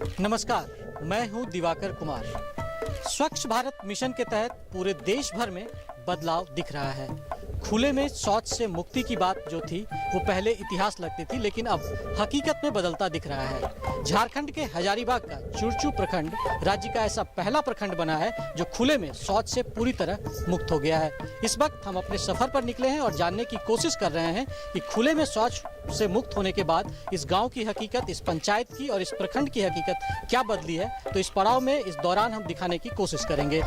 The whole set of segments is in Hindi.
नमस्कार, मैं हूं दिवाकर कुमार। स्वच्छ भारत मिशन के तहत पूरे देश भर में बदलाव दिख रहा है। खुले में शौच से मुक्ति की बात जो थी वो पहले इतिहास लगती थी, लेकिन अब हकीकत में बदलता दिख रहा है। झारखंड के हजारीबाग का चुरचू प्रखंड राज्य का ऐसा पहला प्रखंड बना है जो खुले में शौच से पूरी तरह मुक्त हो गया है। इस वक्त हम अपने सफर पर निकले हैं और जानने की कोशिश कर रहे हैं कि खुले में शौच से मुक्त होने के बाद इस गांव की हकीकत, इस पंचायत की और इस प्रखंड की हकीकत क्या बदली है। तो इस पड़ाव में इस दौरान हम दिखाने की कोशिश करेंगे।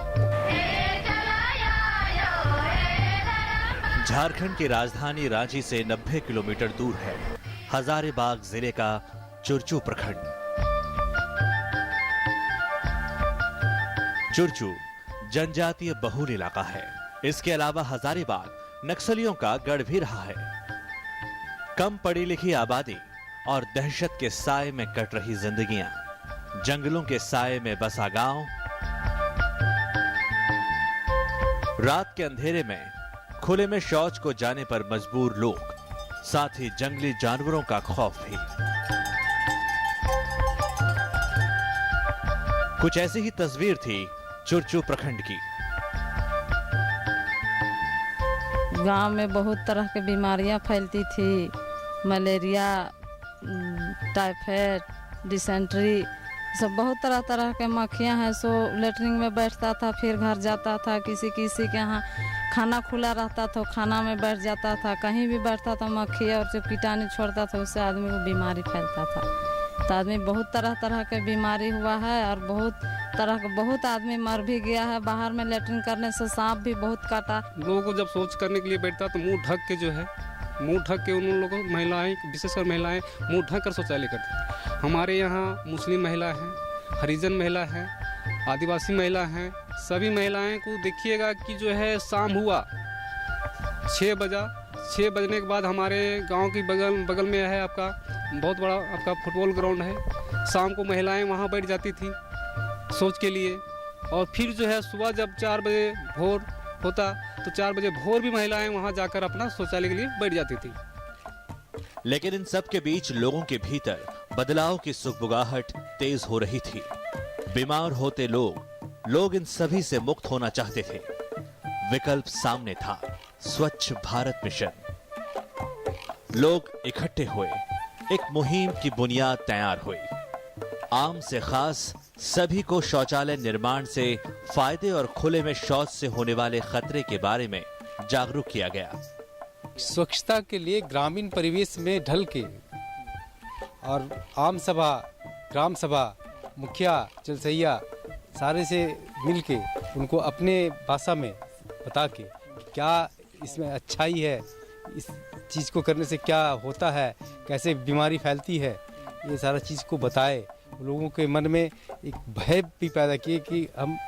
झारखंड की राजधानी रांची से 90 किलोमीटर दूर है हजारीबाग जिले का चुरचू प्रखंड। चुरचू जनजातीय बहुल इलाका है। इसके अलावा हजारीबाग नक्सलियों का गढ़ भी रहा है। कम पढ़ी लिखी आबादी और दहशत के साए में कट रही जिंदगियां, जंगलों के साए में बसा गांव, रात के अंधेरे में खुले में शौच को जाने पर मजबूर लोग, साथ ही जंगली जानवरों का खौफ भी। कुछ ऐसी ही तस्वीर थी चुरचू प्रखंड की। गांव में बहुत तरह की बीमारियां फैलती थी, मलेरिया, टाइफाइड, डिसेंट्री, सब बहुत तरह तरह के मक्खियां हैं। सो लेटरिन में बैठता था, फिर घर जाता था। किसी किसी के यहाँ खाना खुला रहता था, खाना में बैठ जाता था। कहीं भी बैठता था मक्खी और जो कीटाणु छोड़ता था उससे आदमी को बीमारी फैलता था। तो आदमी बहुत तरह तरह के बीमारी हुआ है और बहुत आदमी मर भी गया है। बाहर में लेटरिन करने से सांप भी बहुत काटा। लोगों को जब शौच करने के लिए बैठता तो मुंह ढक के जो है, मुंह ढक के उन लोगों को महिलाएं, विशेषकर महिलाएं मुंह ढक कर शौचालय करती। हमारे यहाँ मुस्लिम महिला है, हरिजन महिला है, आदिवासी महिला हैं। सभी महिलाएं को देखिएगा कि जो है शाम हुआ 6 बजने के बाद हमारे गांव की बगल में है आपका बहुत बड़ा आपका फुटबॉल ग्राउंड है। शाम को महिलाएं वहां बैठ जाती थी शौच के लिए। और फिर जो है सुबह जब 4 बजे भोर होता तो 4 बजे भोर भी महिलाएं वहां जाकर अपना शौचालय के लिए बैठ जाती थी। लेकिन इन सब के बीच लोगों के भीतर बदलाव की सुगबुगाहट तेज हो रही थी। बीमार होते लोग इन सभी से मुक्त होना चाहते थे। विकल्प सामने था, स्वच्छ भारत मिशन। लोग इकट्ठे हुए, एक मुहिम की बुनियाद तैयार हुई। आम से खास सभी को शौचालय निर्माण से फायदे और खुले में शौच से होने वाले खतरे के बारे में जागरूक किया गया। स्वच्छता के लिए ग्रामीण परिवेश में ढल के और आम सभा, ग्राम सभा, मुखिया, जलसैया सारे से मिलके उनको अपने भाषा में बता के क्या इसमें अच्छाई है, इस चीज़ को करने से क्या होता है, कैसे बीमारी फैलती है, ये सारा चीज़ को बताए। लोगों के मन में एक भय भी पैदा किए कि हम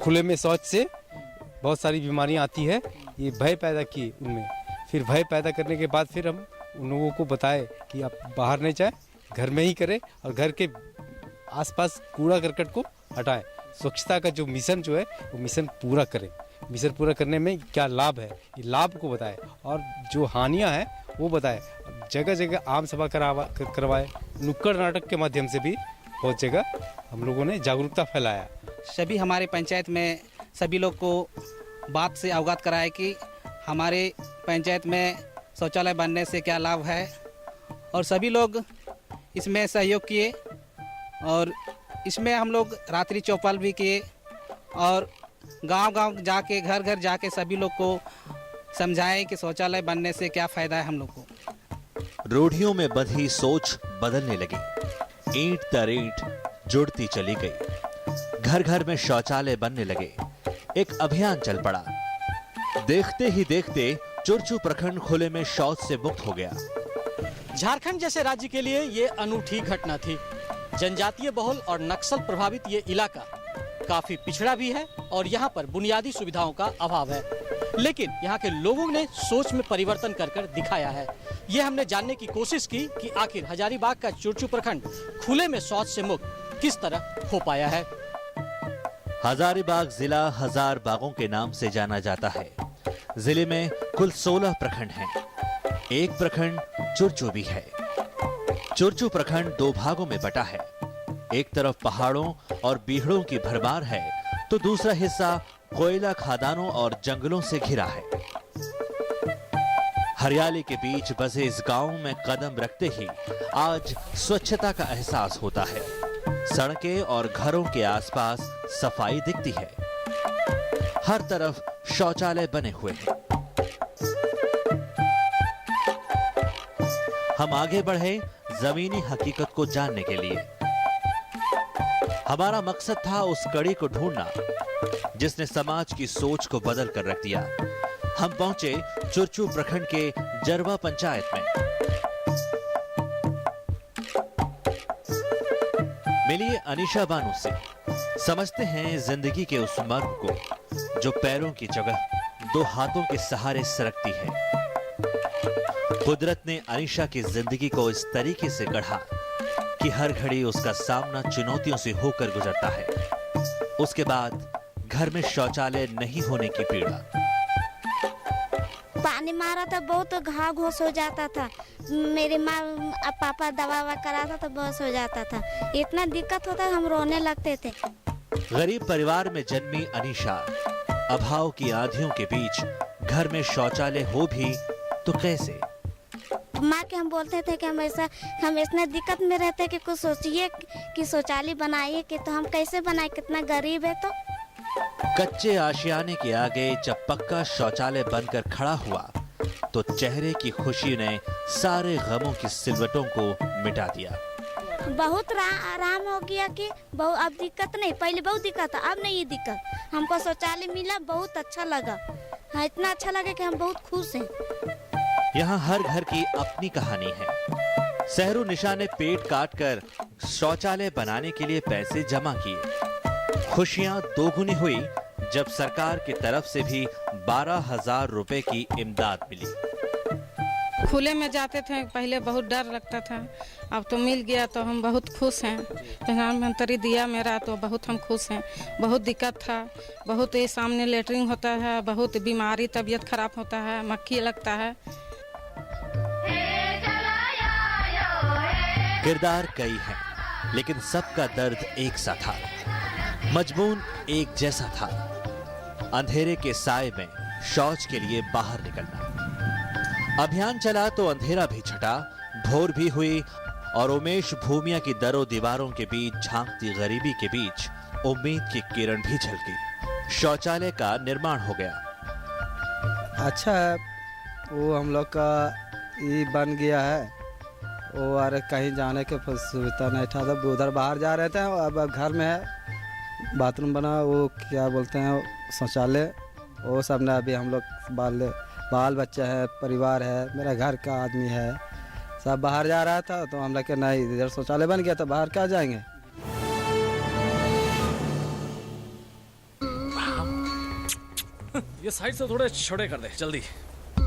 खुले में शौच से बहुत सारी बीमारियां आती है, ये भय पैदा किए उनमें। फिर भय पैदा करने के बाद फिर हम उन लोगों को बताए कि आप बाहर नहीं जाए, घर में ही करें और घर के आसपास कूड़ा करकट को हटाएं। स्वच्छता का जो मिशन जो है वो मिशन पूरा करें। मिशन पूरा करने में क्या लाभ है, ये लाभ को बताएं और जो हानियां हैं वो बताएं। जगह जगह आम सभा करवाए, नुक्कड़ नाटक के माध्यम से भी बहुत जगह हम लोगों ने जागरूकता फैलाया। सभी हमारे पंचायत में सभी लोग को बात से अवगत कराए कि हमारे पंचायत में शौचालय बनने से क्या लाभ है, और सभी लोग इसमें सहयोग किए। और इसमें हम लोग रात्रि चौपाल भी किए और गांव-गांव जाके, घर घर जाके सभी लोग को समझाएं कि शौचालय बनने से क्या फ़ायदा है हम लोग को। रूढ़ियों में बंधी सोच बदलने लगी। ईंट दर ईंट जुड़ती चली गई। घर घर में शौचालय बनने लगे। एक अभियान चल पड़ा। देखते ही देखते चुरचू प्रखंड खुले में शौच से मुक्त हो गया। झारखंड जैसे राज्य के लिए ये अनूठी घटना थी। जनजातीय बहुल और नक्सल प्रभावित ये इलाका काफी पिछड़ा भी है और यहाँ पर बुनियादी सुविधाओं का अभाव है, लेकिन यहाँ के लोगों ने सोच में परिवर्तन कर दिखाया है। ये हमने जानने की कोशिश की कि आखिर हजारीबाग का चुरचू प्रखंड खुले में शौच से मुक्त किस तरह हो पाया है। हजारीबाग जिला हजार बागों के नाम से जाना जाता है। जिले में कुल 16 प्रखंड हैं। एक प्रखंड चुरचू भी है। चुरचू प्रखंड 2 भागों में बटा है। एक तरफ पहाड़ों और बीहड़ों की भरमार है तो दूसरा हिस्सा कोयला खदानों और जंगलों से घिरा है। हरियाली के बीच बसे इस गांव में कदम रखते ही आज स्वच्छता का एहसास होता है। सड़कें और घरों के आसपास सफाई दिखती है। हर तरफ शौचालय बने हुए हैं। हम आगे बढ़े जमीनी हकीकत को जानने के लिए। हमारा मकसद था उस कड़ी को ढूंढना जिसने समाज की सोच को बदल कर रख दिया। हम पहुंचे चुरचू प्रखंड के जरवा पंचायत में। मिलिए अनीशा बानू से, समझते हैं जिंदगी के उस मर्म को जो पैरों की जगह दो हाथों के सहारे सरकती है। कुदरत ने अनीशा की जिंदगी को इस तरीके से गढ़ा कि हर घड़ी उसका सामना चुनौतियों से होकर गुजरता है। उसके बाद घर में शौचालय नहीं होने की पीड़ा। पानी मारा था, बहुत घाव घोस हो जाता था। मेरी माँ पापा दवा कराता तो बस हो जाता था। इतना दिक्कत होता हम रोने लगते थे। गरीब परिवार में जन्मी अनीशा अभाव की आंधियों के बीच घर में शौचालय हो भी तो कैसे। माँ के हम बोलते थे कि हम इतना दिक्कत में रहते कि कुछ सोचिए कि शौचालय बनाइए, कि तो हम कैसे बनाए, कितना गरीब है। तो कच्चे आशियाने के आगे जब पक्का शौचालय बनकर खड़ा हुआ तो चेहरे की खुशी ने सारे गमों की सिलवटों को मिटा दिया। बहुत आराम हो गया कि अब दिक्कत नहीं, पहले बहुत दिक्कत था, अब नहीं ये दिक्कत। हमको शौचालय मिला, बहुत अच्छा लगा। हाँ, इतना अच्छा लगा कि हम बहुत खुश हैं। यहाँ हर घर की अपनी कहानी है। सहरू निशा ने पेट काट कर शौचालय बनाने के लिए पैसे जमा किए। खुशियां दोगुनी हुई जब सरकार की तरफ से भी 12,000 रुपए की इमदाद मिली। खुले में जाते थे, पहले बहुत डर लगता था, अब तो मिल गया तो हम बहुत खुश हैं। प्रधानमंत्री दिया मेरा तो बहुत हम खुश हैं। बहुत दिक्कत था, बहुत ये सामने लेटरिन होता है, बहुत बीमारी तबीयत खराब होता है, मक्खी लगता है। किरदार कई हैं, लेकिन सबका दर्द एक सा था। मजबून एक जैसा था। अंधेरे के साए में शौच के लिए बाहर निकलना। अभियान चला तो अंधेरा भी छटा, भोर भी हुई और उमेश भूमिया की दरों दीवारों के बीच झांकती गरीबी के बीच उम्मीद की किरण भी झलकी। शौचालय का निर्माण हो गया। अच्छा है, वो हम लोग का ये बन गया है। वो अरे कहीं जाने के सुविधा नहीं था, तब उधर बाहर जा रहे थे। अब घर में है बाथरूम बना, वो क्या बोलते हैं शौचालय, वो सब ने अभी हम लोग बाल बच्चे है, परिवार है, मेरा घर का आदमी है, सब बाहर जा रहा था। तो हम लोग के नहीं, इधर शौचालय बन गया तो बाहर क्या जाएंगे। ये साइड से थोड़े छोटे कर दे जल्दी।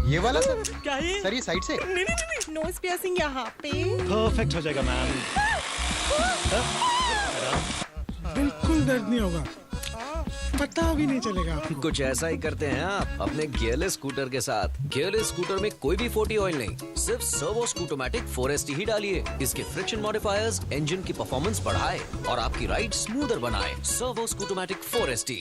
ये वाला सर? क्या है सर ये साइड से? नहीं नोज पियर्सिंग यहाँ पे परफेक्ट हो जाएगा मैम। बिल्कुल दर्द नहीं होगा, पता भी नहीं चलेगा आपको। कुछ ऐसा ही करते हैं आप अपने गियरलेस स्कूटर के साथ। गियरलेस स्कूटर में कोई भी 40 ऑयल नहीं, सिर्फ सर्वो स्कूटोमैटिक 4ST ही डालिए। इसके फ्रिक्शन मॉडिफायर्स इंजन की परफॉर्मेंस बढ़ाए और आपकी राइड स्मूदर बनाए। Servo Scootomatic 4ST।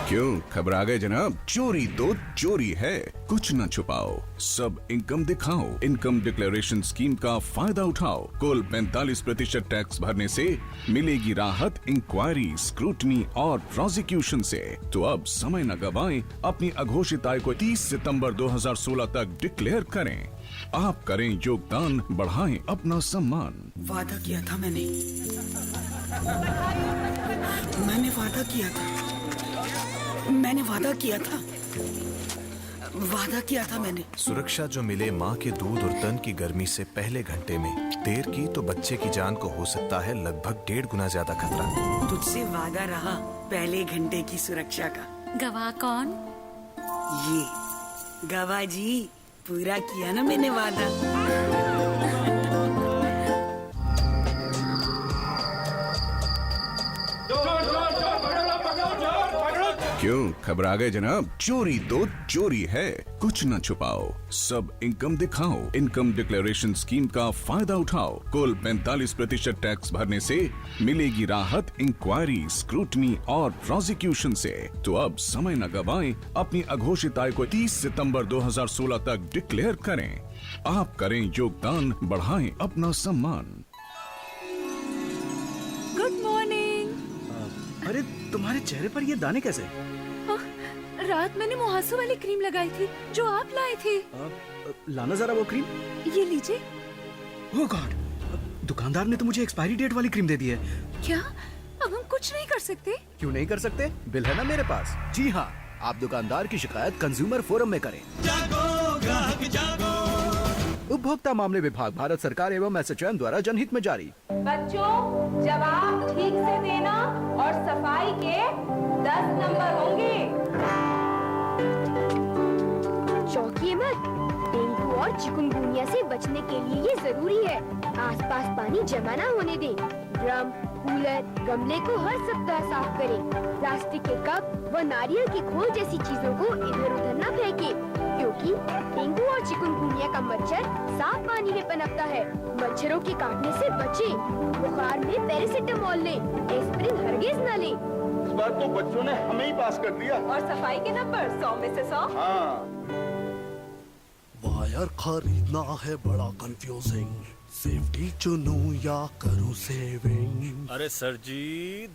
क्यों घबरा गए जनाब? चोरी तो चोरी है, कुछ न छुपाओ, सब इनकम दिखाओ। इनकम डिक्लेरेशन स्कीम का फायदा उठाओ। कुल 45% टैक्स भरने से मिलेगी राहत इंक्वायरी, स्क्रूटनी और प्रोसिक्यूशन से। तो अब समय न गवाएं, अपनी अघोषित आय को 30 सितंबर 2016 तक डिक्लेयर करें। आप करें योगदान, बढ़ाएं अपना सम्मान। वादा किया था मैंने वादा किया था मैंने। सुरक्षा जो मिले माँ के दूध और तन की गर्मी से पहले घंटे में, देर की तो बच्चे की जान को हो सकता है लगभग 1.5 गुना ज्यादा खतरा। तुझसे वादा रहा पहले घंटे की सुरक्षा का। गवाह कौन? ये गवाह जी, पूरा किया ना मैंने वादा। क्यों घबरा गए जनाब? चोरी तो चोरी है, कुछ न छुपाओ, सब इनकम दिखाओ। इनकम डिक्लेरेशन स्कीम का फायदा उठाओ। कुल 45% टैक्स भरने से मिलेगी राहत इंक्वायरी, स्क्रूटनी और प्रोसिक्यूशन से। तो अब समय न गवाएं, अपनी अघोषित आय को 30 सितंबर 2016 तक डिक्लेयर करें। आप करें योगदान, बढ़ाएं अपना सम्मान। Good morning. अरे तुम्हारे चेहरे पर ये दाने कैसे? रात मैंने मुहासो वाली क्रीम लगाई थी जो आप लाए थे। लाना जरा वो क्रीम। ये लीजिए। ओह गॉड, दुकानदार ने तो मुझे एक्सपायरी डेट वाली क्रीम दे दी है। क्या अब हम कुछ नहीं कर सकते? क्यों नहीं कर सकते? बिल है ना मेरे पास। जी हाँ, आप दुकानदार की शिकायत कंज्यूमर फोरम में करें। जागो ग्राहक जागो। उपभोक्ता मामले विभाग, भारत सरकार एवं एसोचैम द्वारा जनहित में जारी। बच्चों, जवाब ठीक से देना और सफाई के 10 नंबर होंगे। चौंकिए मत, डेंगू और चिकुनगुनिया से बचने के लिए ये जरूरी है। आसपास पानी जमा न होने दें। ड्रम, कूलर, गमले को हर सप्ताह साफ करें। प्लास्टिक के कप व नारियल की खोल जैसी चीजों को इधर उधर न फेंकें, क्योंकि डेंगू और चिकुनगुनिया का मच्छर साफ पानी में पनपता है। मच्छरों के काटने से बचें। बुखार में पैरासिटामोल लें, एस्पिरिन हरगिज न लें। इस बार तो बच्चों ने हमें ही पास कर दिया। और सफाई के नंबर 100 में से 100। हाँ। वायर खरीदना है बड़ा कंफ्यूजिंग, सेफ्टी चुनूं या करूं सेविंग। अरे सर जी,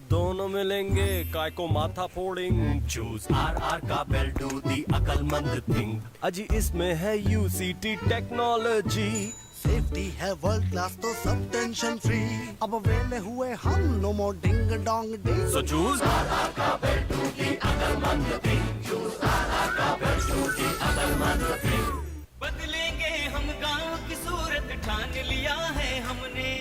दोनों मिलेंगे, काय को माथा फोड़िंग। Choose RR Kabel to the अकलमंद थिंग। अजी इसमें है UCT टेक्नोलॉजी। सेफ्टी है वर्ल्ड क्लास तो सब टेंशन फ्री। अब वेले हुए हम, no more ding dong ding. So choose RR Kabel to the अकलमंद thing. Choose RR Kabel to the अकलमंद थिंग। बदलेंगे हम गांव की सूरत, ठान लिया है हमने।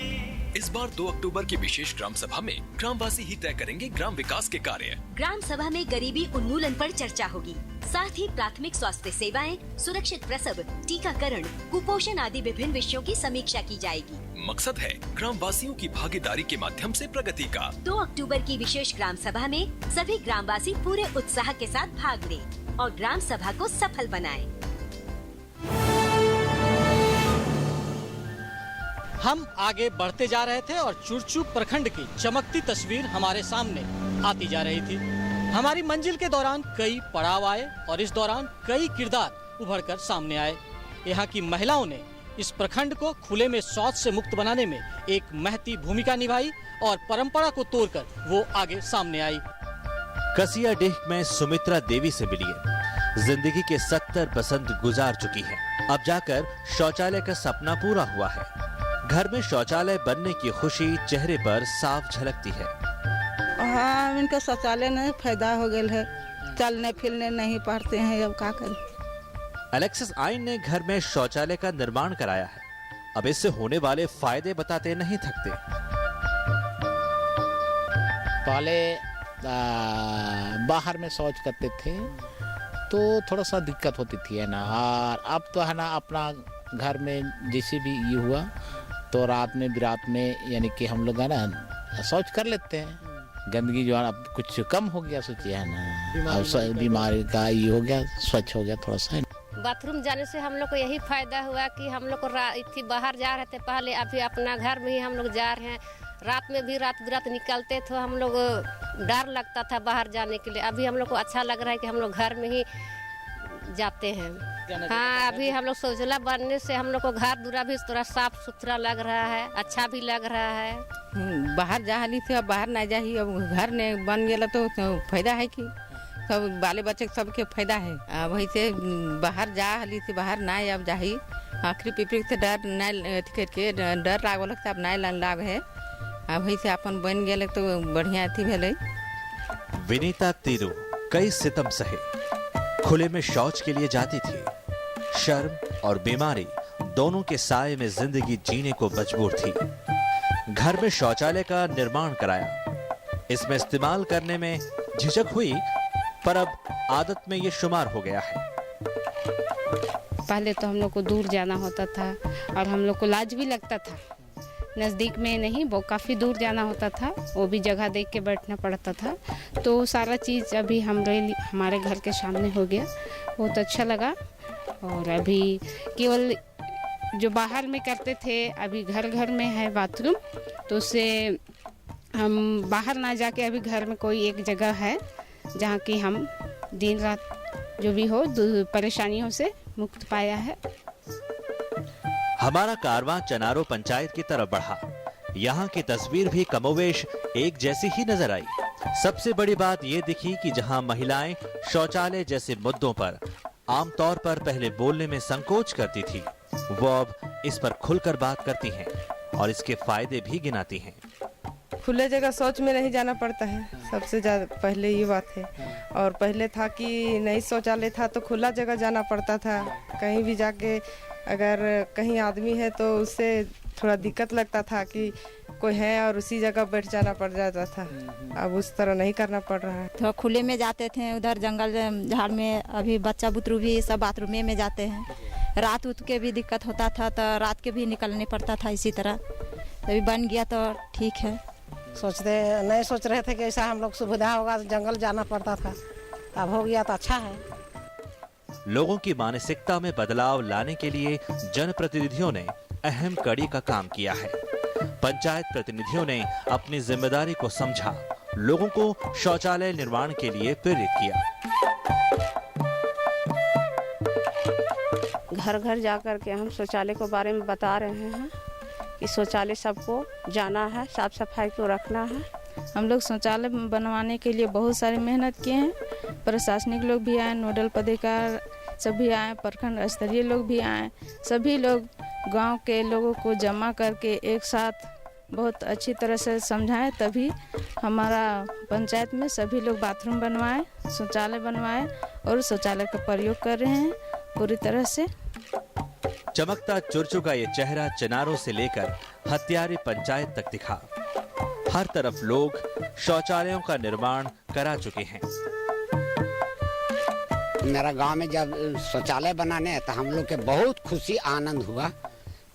इस बार 2 अक्टूबर की विशेष ग्राम सभा में ग्रामवासी ही तय करेंगे ग्राम विकास के कार्य। ग्राम सभा में गरीबी उन्मूलन पर चर्चा होगी। साथ ही प्राथमिक स्वास्थ्य सेवाएं, सुरक्षित प्रसव, टीकाकरण, कुपोषण आदि विभिन्न विषयों की समीक्षा की जाएगी। मकसद है ग्रामवासियों की भागीदारी के माध्यम से प्रगति का। 2 अक्टूबर की विशेष ग्राम सभा में सभी ग्रामवासी पूरे उत्साह के साथ भाग लें और ग्राम सभा को सफल बनाएं। हम आगे बढ़ते जा रहे थे और चुरचू प्रखंड की चमकती तस्वीर हमारे सामने आती जा रही थी। हमारी मंजिल के दौरान कई पड़ाव आए और इस दौरान कई किरदार उभरकर सामने आए। यहाँ की महिलाओं ने इस प्रखंड को खुले में शौच से मुक्त बनाने में एक महती भूमिका निभाई और परंपरा को तोड़कर वो आगे सामने आई। कसियाडीह में सुमित्रा देवी से मिलिए। जिंदगी के 70 बसंत गुजार चुकी है। अब जाकर शौचालय का सपना पूरा हुआ है। घर में शौचालय बनने की खुशी चेहरे पर साफ झलकती है। हाँ, इनका शौचालय में फायदा हो गया है, चलने फिरने नहीं पाते हैं, अब क्या करें। अलेक्सिस आइन ने घर में शौचालय का निर्माण कराया है। अब इससे होने वाले फायदे बताते नहीं थकते। पहले बाहर में शौच करते थे तो थोड़ा सा दिक्कत होती थी, है ना। और अब तो है ना, अपना घर में जैसे भी ये हुआ तो रात में बिरात में यानी कि हम लोग है ना शौच कर लेते हैं। गंदगी जो है अब कुछ कम हो गया, सोचिए है ना। अब बीमारी का ये हो गया, स्वच्छ हो गया थोड़ा सा। बाथरूम जाने से हम लोग को यही फायदा हुआ कि हम लोग को बाहर जा रहे थे पहले, अभी अपना घर में ही हम लोग जा रहे हैं। रात में भी रात बिरात निकलते तो हम लोग डर लगता था बाहर जाने के लिए। अभी हम लोग को अच्छा लग रहा है कि हम लोग घर में ही जाते हैं। हाँ, अभी हम लोग शौचालय बनने से हम लोग को घर दूरा भी थोड़ा साफ सुथरा लग रहा है, अच्छा भी लग रहा है। बाहर जा ली थी, अब बाहर ना जा, अब घर ने बन गया तो फायदा है कि सब बाले बच्चे सबके फायदा है। अब वही से बाहर जा ली थी, बाहर ना अब जाही। आखिरी पिपरी से डर नहीं के डर लाग लगता, अब नहीं लाग है। अब वही से अपन बन गए तो बढ़िया थी भले। विनीता तीरू कई सितम सहे, खुले में शौच के लिए जाती थी। शर्म और बीमारी दोनों के साए में जिंदगी जीने को मजबूर थी। घर में शौचालय का निर्माण कराया। इसमें इस्तेमाल करने में झिझक हुई, पर अब आदत में ये शुमार हो गया है। पहले तो हम लोग को दूर जाना होता था और हम लोग को लाज भी लगता था नज़दीक में नहीं, वो काफ़ी दूर जाना होता था, वो भी जगह देख के बैठना पड़ता था। तो सारा चीज़ अभी हमारे घर के सामने हो गया, बहुत अच्छा लगा। और अभी केवल जो बाहर में करते थे, अभी घर घर में है बाथरूम, तो उससे हम बाहर ना जाके अभी घर में कोई एक जगह है जहाँ की हम दिन रात जो भी हो परेशानियों से मुक्त पाया है। हमारा कारवां चनारो पंचायत की तरफ बढ़ा। यहाँ की तस्वीर भी कमोवेश एक जैसी ही नजर आई। सबसे बड़ी बात ये दिखी कि जहाँ महिलाएं शौचालय जैसे मुद्दों पर आमतौर पर पहले बोलने में संकोच करती थी, वो अब इस पर खुलकर बात करती हैं और इसके फायदे भी गिनाती हैं। खुले जगह शौच में नहीं जाना पड़ता है, सबसे ज़्यादा पहले ये बात है। और पहले था कि नहीं शौचालय था तो खुला जगह जाना पड़ता था, कहीं भी जाके अगर कहीं आदमी है तो उससे थोड़ा दिक्कत लगता था कि कोई है और उसी जगह बैठ जाना पड़ जाता था। अब उस तरह नहीं करना पड़ रहा है। तो खुले में जाते थे, उधर जंगल झाड़ में, अभी बच्चा बुतरू भी सब बाथरूम में जाते हैं। रात उत के भी दिक्कत होता था तो रात के भी निकलने पड़ता था इसी तरह। अभी बन गया तो ठीक है। नहीं सोच रहे थे कि ऐसा हम लोग सुविधा होगा, जंगल जाना पड़ता था, अब हो गया तो अच्छा है। लोगों की मानसिकता में बदलाव लाने के लिए जनप्रतिनिधियों ने अहम कड़ी का काम किया है। पंचायत प्रतिनिधियों ने अपनी जिम्मेदारी को समझा, लोगों को शौचालय निर्माण के लिए प्रेरित किया। घर घर जाकर के हम शौचालय के बारे में बता रहे हैं कि शौचालय सबको जाना है, साफ सफाई को रखना है। हम लोग शौचालय बनवाने के लिए बहुत सारी मेहनत किए हैं। प्रशासनिक लोग भी आए, नोडल पदाधिकारी सभी आए, प्रखंड स्तरीय लोग भी आए। सभी लोग गांव के लोगों को जमा करके एक साथ बहुत अच्छी तरह से समझाएं, तभी हमारा पंचायत में सभी लोग बाथरूम बनवाए, शौचालय बनवाए और शौचालय का प्रयोग कर रहे हैं पूरी तरह से। चमकता चुरचू का ये चेहरा चनारों से लेकर हत्यारी पंचायत तक दिखा। हर तरफ लोग शौचालयों का निर्माण करा चुके हैं। मेरा गांव में जब शौचालय बनाने तो हम लोग के बहुत खुशी आनंद हुआ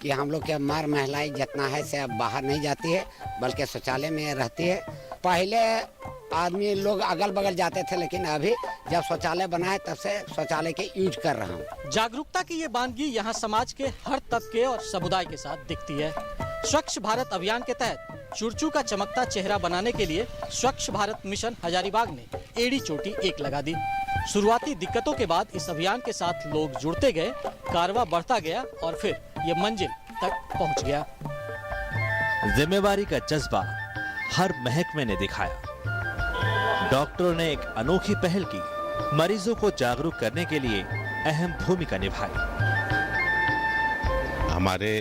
कि हम लोग के मर महिलाएं जितना है से अब बाहर नहीं जाती है, बल्कि शौचालय में रहती है। पहले आदमी लोग अगल बगल जाते थे, लेकिन अभी जब शौचालय बनाए तब से शौचालय के यूज कर रहा हूँ। जागरूकता की ये बानगी यहाँ समाज के हर तबके और समुदाय के साथ दिखती है। स्वच्छ भारत अभियान के तहत चुरचू का चमकता चेहरा बनाने के लिए स्वच्छ भारत मिशन हजारीबाग ने एड़ी चोटी एक लगा दी। शुरुआती दिक्कतों के बाद इस अभियान के साथ लोग जुड़ते गए, कारवां बढ़ता गया और फिर ये मंजिल तक पहुंच गया। जिम्मेवारी का जज्बा हर महकमे ने दिखाया। डॉक्टरों ने एक अनोखी पहल की, मरीजों को जागरूक करने के लिए अहम भूमिका निभाई। हमारे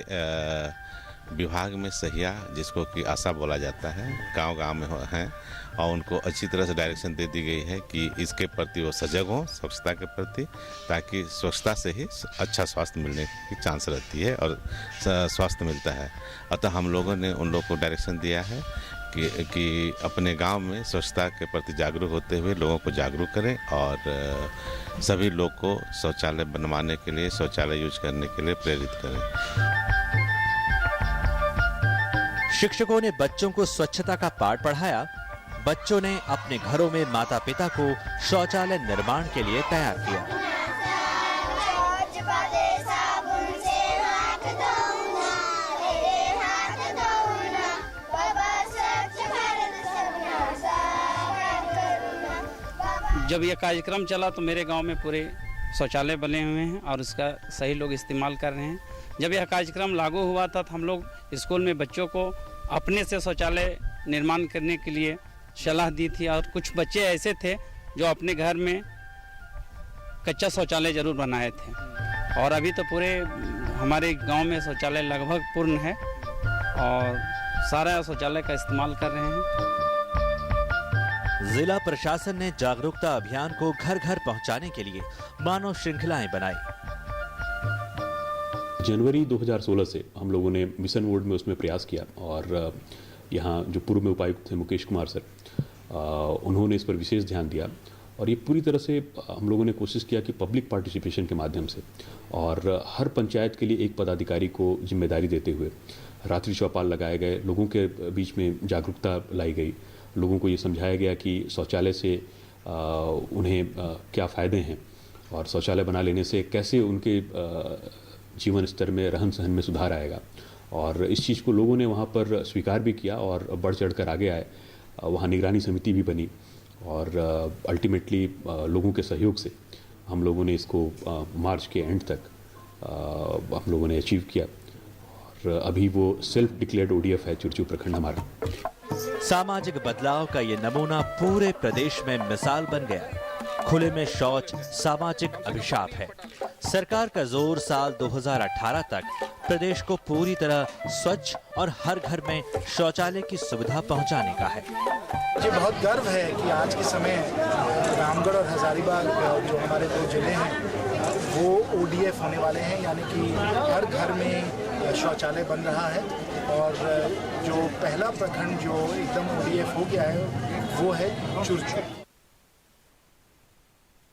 विभाग में सहिया, जिसको कि आशा बोला जाता है, गांव-गांव में हैं और उनको अच्छी तरह से डायरेक्शन दे दी गई है कि इसके प्रति वो सजग हों, स्वच्छता के प्रति, ताकि स्वच्छता से ही अच्छा स्वास्थ्य मिलने की चांस रहती है और स्वास्थ्य मिलता है। अतः हम लोगों ने उन लोगों को डायरेक्शन दिया है कि अपने गांव में स्वच्छता के प्रति जागरूक होते हुए लोगों को जागरूक करें और सभी लोग को शौचालय बनवाने के लिए, शौचालय यूज करने के लिए प्रेरित करें। शिक्षकों ने बच्चों को स्वच्छता का पाठ पढ़ाया। बच्चों ने अपने घरों में माता पिता को शौचालय निर्माण के लिए तैयार किया। जब यह कार्यक्रम चला तो मेरे गांव में पूरे शौचालय बने हुए हैं और उसका सही लोग इस्तेमाल कर रहे हैं। जब यह कार्यक्रम लागू हुआ था तो हम लोग स्कूल में बच्चों को अपने से शौचालय निर्माण करने के लिए सलाह दी थी और कुछ बच्चे ऐसे थे जो अपने घर में कच्चा शौचालय जरूर बनाए थे और अभी तो पूरे हमारे गांव में शौचालय लगभग पूर्ण है और सारा शौचालय का इस्तेमाल कर रहे हैं। जिला प्रशासन ने जागरूकता अभियान को घर घर पहुंचाने के लिए मानव श्रृंखलाएं बनाई। जनवरी 2016 से हम लोगों ने मिशन मोड में उसमें प्रयास किया और यहाँ जो पूर्व में उपायुक्त थे मुकेश कुमार सर, उन्होंने इस पर विशेष ध्यान दिया और ये पूरी तरह से हम लोगों ने कोशिश किया कि पब्लिक पार्टिसिपेशन के माध्यम से और हर पंचायत के लिए एक पदाधिकारी को जिम्मेदारी देते हुए रात्रि चौपाल लगाए गए, लोगों के बीच में जागरूकता लाई गई, लोगों को ये समझाया गया कि शौचालय से उन्हें क्या फ़ायदे हैं और शौचालय बना लेने से कैसे उनके जीवन स्तर में, रहन सहन में सुधार आएगा। और इस चीज़ को लोगों ने वहाँ पर स्वीकार भी किया और बढ़ चढ़ कर आगे आए। वहाँ निगरानी समिति भी बनी और अल्टीमेटली लोगों के सहयोग से हम लोगों ने इसको मार्च के एंड तक हम लोगों ने अचीव किया और अभी वो सेल्फ डिक्लेयर्ड ODF है चुरचू प्रखंड हमारा। सामाजिक बदलाव का ये नमूना पूरे प्रदेश में मिसाल बन गया। खुले में शौच सामाजिक अभिशाप है। सरकार का जोर साल 2018 तक प्रदेश को पूरी तरह स्वच्छ और हर घर में शौचालय की सुविधा पहुंचाने का है। मुझे बहुत गर्व है कि आज के समय रामगढ़ और हजारीबाग जो हमारे दो जिले हैं वो ODF होने वाले हैं, यानी कि हर घर में शौचालय बन रहा है। और जो पहला प्रखंड जो एकदम ODF हो गया है वो है चुरचू।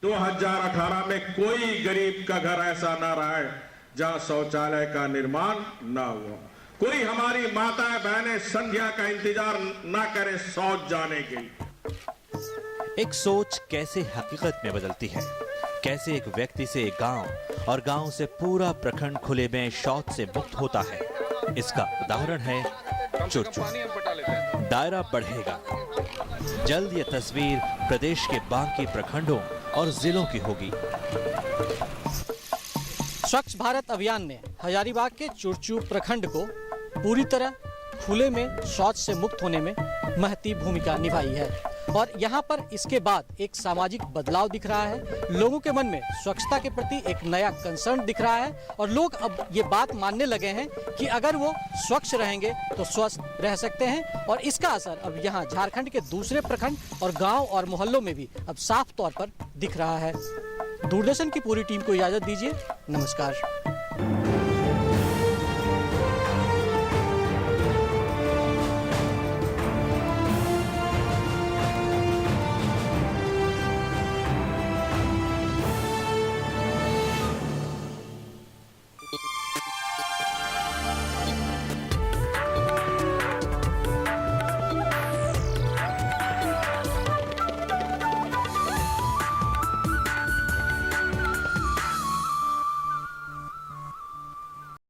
2018 में कोई गरीब का घर ऐसा ना रहा है जहां शौचालय का निर्माण ना हुआ। कोई हमारी माताएं बहनें संध्या का इंतजार ना करे शौच जाने के। एक सोच कैसे हकीकत में बदलती है, कैसे एक व्यक्ति से एक गांव और गांव से पूरा प्रखंड खुले में शौच से मुक्त होता है, इसका उदाहरण है चुरचू। दायरा बढ़ेगा। जल्द ये तस्वीर प्रदेश के बाकी प्रखंडों और जिलों की होगी। स्वच्छ भारत अभियान ने हजारीबाग के चुरचू प्रखंड को पूरी तरह खुले में शौच से मुक्त होने में महती भूमिका निभाई है और यहाँ पर इसके बाद एक सामाजिक बदलाव दिख रहा है। लोगों के मन में स्वच्छता के प्रति एक नया कंसर्न दिख रहा है और लोग अब ये बात मानने लगे हैं कि अगर वो स्वच्छ रहेंगे तो स्वस्थ रह सकते हैं और इसका असर अब यहाँ झारखंड के दूसरे प्रखंड और गांव और मोहल्लों में भी अब साफ तौर पर दिख रहा है। दूरदर्शन की पूरी टीम को इजाजत दीजिए। नमस्कार।